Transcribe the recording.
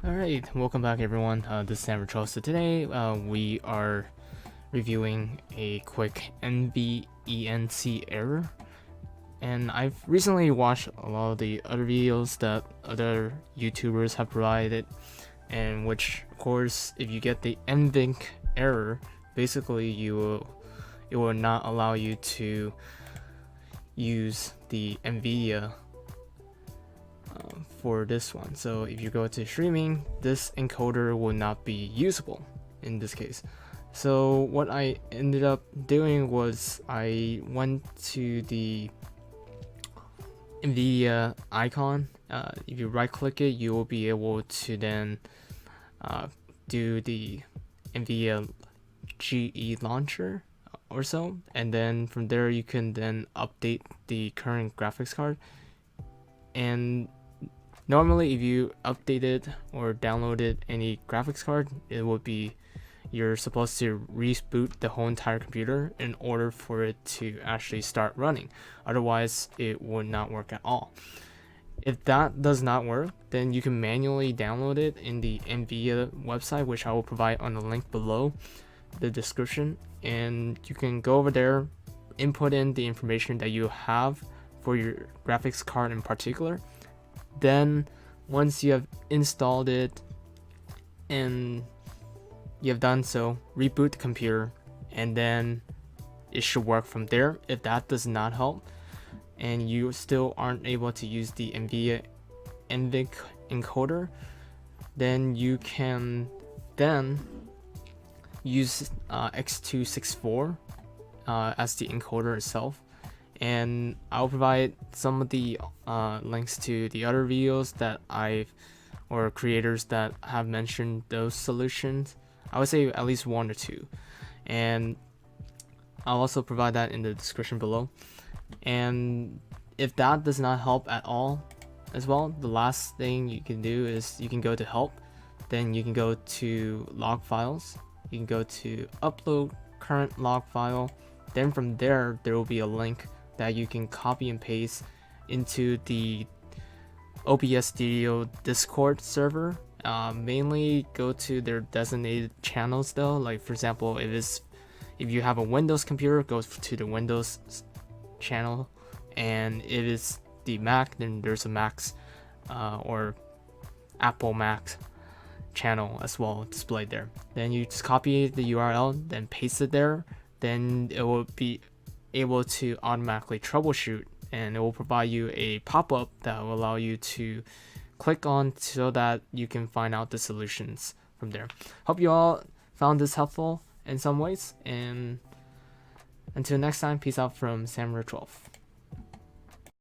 Alright, welcome back everyone. This is Sam. So today we are reviewing a quick NVENC error. And I've recently watched a lot of the other videos that other YouTubers have provided, and which, of course, if you get the NVENC error, basically it will not allow you to use the Nvidia for this one. So if you go to streaming, this encoder will not be usable in this case. So what I ended up doing was I went to the Nvidia icon. If you right click it, you will be able to then do the Nvidia GE launcher or so, and then from there you can then update the current graphics card. And normally if you updated or downloaded any graphics card, it would be you're supposed to reboot the whole entire computer in order for it to actually start running. Otherwise it would not work at all. If that does not work, then you can manually download it in the Nvidia website, which I will provide on the link below the description, and you can go over there, input in the information that you have for your graphics card in particular. Then once you have installed it and you have done so, reboot the computer, and then it should work from there. If that does not help and you still aren't able to use the Nvidia NVENC encoder, then you can then use X264 as the encoder itself. And I'll provide some of the links to the other videos that or creators that have mentioned those solutions. I would say at least one or two, and I'll also provide that in the description below. And if that does not help at all as well, the last thing you can do is you can go to help, then you can go to log files, you can go to upload current log file, then from there will be a link that you can copy and paste into the OBS Studio Discord server. Mainly go to their designated channels though. Like for example, if you have a Windows computer, go to the Windows channel, and if it's the Mac, then there's a Mac's or Apple Mac channel as well displayed there. Then you just copy the URL, then paste it there, then it will be able to automatically troubleshoot, and it will provide you a pop-up that will allow you to click on so that you can find out the solutions from there. Hope you all found this helpful in some ways, and until next time, peace out from Sam.